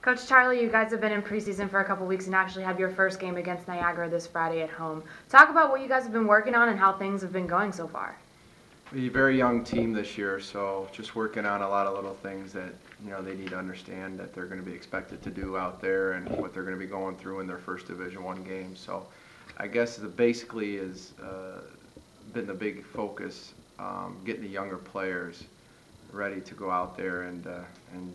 Coach Charlie, you guys have been in preseason for a couple weeks and actually have your first game against Niagara this Friday at home. Talk about what you guys have been working on and how things have been going so far. We're a very young team this year, so just working on a lot of little things that they need to understand that they're going to be expected to do out there and what they're going to be going through in their first Division I game. So I guess basically has been the big focus, getting the younger players ready to go out there and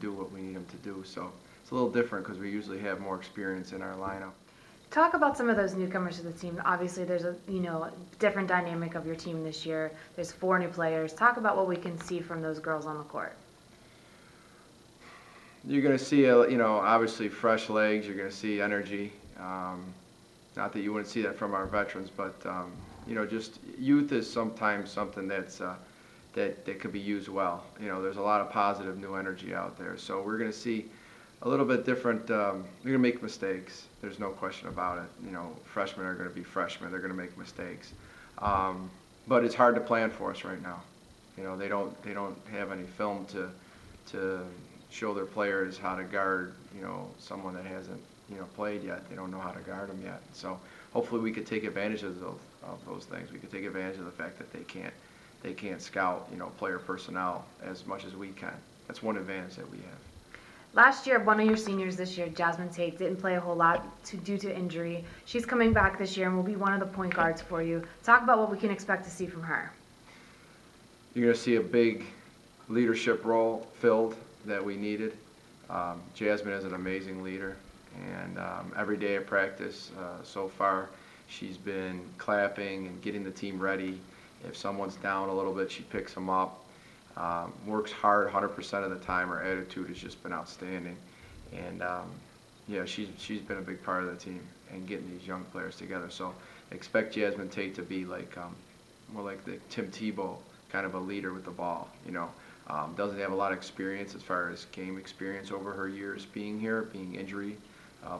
do what we need them to do. So it's a little different because we usually have more experience in our lineup. Talk about some of those newcomers to the team. Obviously, there's a different dynamic of your team this year. There's 4 new players. Talk about what we can see from those girls on the court. You're going to see obviously fresh legs. You're going to see energy. Not that you wouldn't see that from our veterans, but just youth is sometimes something that could be used well. There's a lot of positive new energy out there. So we're going to see a little bit different. They're going to make mistakes. There's no question about it. Freshmen are going to be freshmen. They're going to make mistakes. But it's hard to plan for us right now. They don't have any film to show their players how to guard. Someone that hasn't played yet. They don't know how to guard them yet. So hopefully we could take advantage of those things. We could take advantage of the fact that they can't scout player personnel as much as we can. That's one advantage that we have. Last year, one of your seniors this year, Jasmine Tape, didn't play a whole lot due to injury. She's coming back this year and will be one of the point guards for you. Talk about what we can expect to see from her. You're going to see a big leadership role filled that we needed. Jasmine is an amazing leader, and every day of practice so far, she's been clapping and getting the team ready. If someone's down a little bit, she picks them up. Works hard 100% of the time. Her attitude has just been outstanding, and yeah, she's been a big part of the team and getting these young players together. So expect Jasmine Tate to be like more like the Tim Tebow kind of a leader with the ball. Doesn't have a lot of experience as far as game experience over her years being here, being injury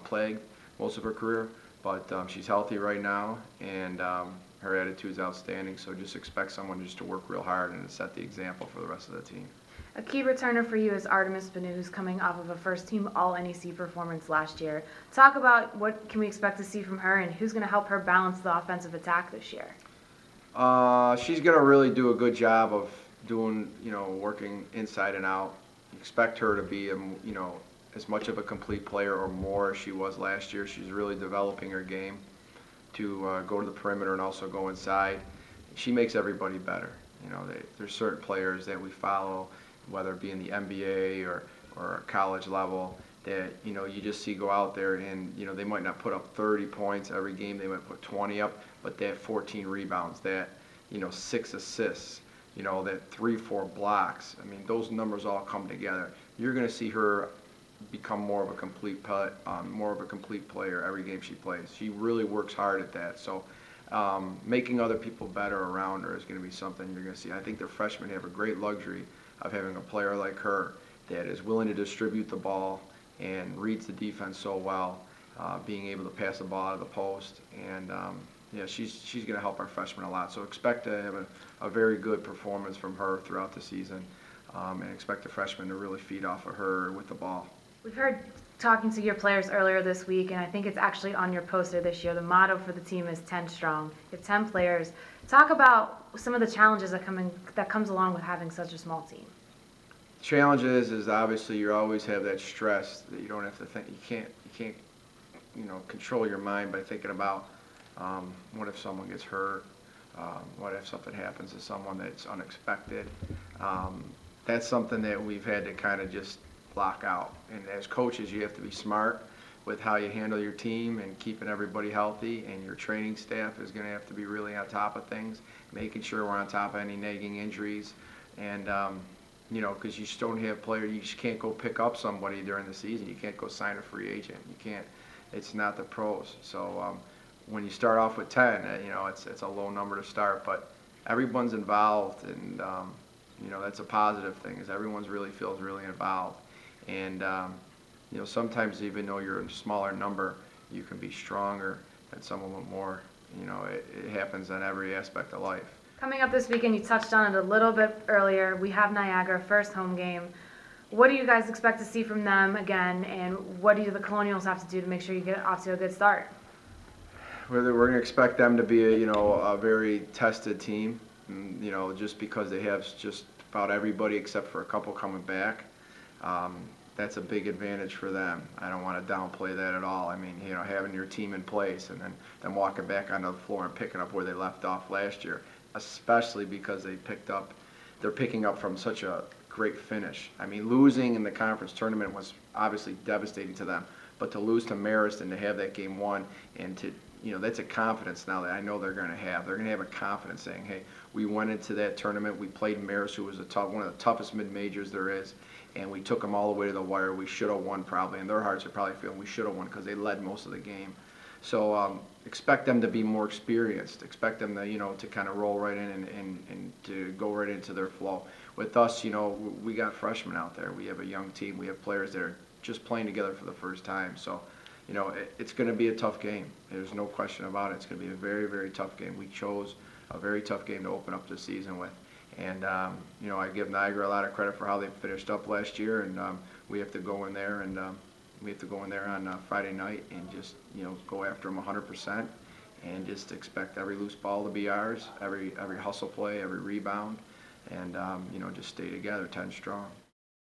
plagued most of her career, but she's healthy right now, and her attitude is outstanding, so just expect someone just to work real hard and to set the example for the rest of the team. A key returner for you is Artemis Fanos, who's coming off of a first-team All-NEC performance last year. Talk about what can we expect to see from her and who's going to help her balance the offensive attack this year. She's going to really do a good job of doing, working inside and out. Expect her to be, as much of a complete player or more as she was last year. She's really developing her game to go to the perimeter and also go inside. She makes everybody better. There's certain players that we follow, whether it be in the NBA or college level, that you just see go out there and they might not put up 30 points every game. They might put 20 up, but they have 14 rebounds, that 6 assists, that 3-4 blocks. I mean, those numbers all come together. You're going to see her become more of a complete player every game she plays. She really works hard at that. So making other people better around her is going to be something you're going to see. I think the freshmen have a great luxury of having a player like her that is willing to distribute the ball and reads the defense so well, being able to pass the ball out of the post. And yeah, she's going to help our freshmen a lot. So expect to have a very good performance from her throughout the season, and expect the freshmen to really feed off of her with the ball. We've heard talking to your players earlier this week, and I think it's actually on your poster this year. The motto for the team is 10 strong. You have 10 players. Talk about some of the challenges that comes along with having such a small team. Challenge is obviously you always have that stress that you don't have to think. You can't control your mind by thinking about what if someone gets hurt, what if something happens to someone that's unexpected. That's something that we've had to kind of just block out. And as coaches, you have to be smart with how you handle your team and keeping everybody healthy, and your training staff is going to have to be really on top of things, making sure we're on top of any nagging injuries. And because you just don't have players, you just can't go pick up somebody during the season. You can't go sign a free agent. You can't. It's not the pros. So when you start off with 10, it's a low number to start, but everyone's involved, and that's a positive thing, is everyone's really feels really involved. And sometimes even though you're a smaller number, you can be stronger than someone with more. It happens on every aspect of life. Coming up this weekend, you touched on it a little bit earlier. We have Niagara, first home game. What do you guys expect to see from them again, and what do the Colonials have to do to make sure you get off to a good start? We're going to expect them to be a very tested team, and, just because they have just about everybody except for a couple coming back. That's a big advantage for them. I don't want to downplay that at all. I mean, having your team in place and then them walking back onto the floor and picking up where they left off last year, especially because they're picking up from such a great finish. I mean, losing in the conference tournament was obviously devastating to them, but to lose to Marist and to have that game won, and to, that's a confidence now that I know they're going to have. They're going to have a confidence saying, hey, we went into that tournament, we played Marist, who was one of the toughest mid-majors there is, and we took them all the way to the wire. We should have won probably, and their hearts are probably feeling we should have won because they led most of the game. So expect them to be more experienced. Expect them to, to kind of roll right in and to go right into their flow. With us, we got freshmen out there. We have a young team. We have players that are just playing together for the first time. So, it's going to be a tough game. There's no question about it. It's going to be a very, very tough game. We chose a very tough game to open up the season with. And, I give Niagara a lot of credit for how they finished up last year, and we have to go in there and we have to go in there on Friday night and just, go after them 100% and just expect every loose ball to be ours, every hustle play, every rebound, and, just stay together 10 strong.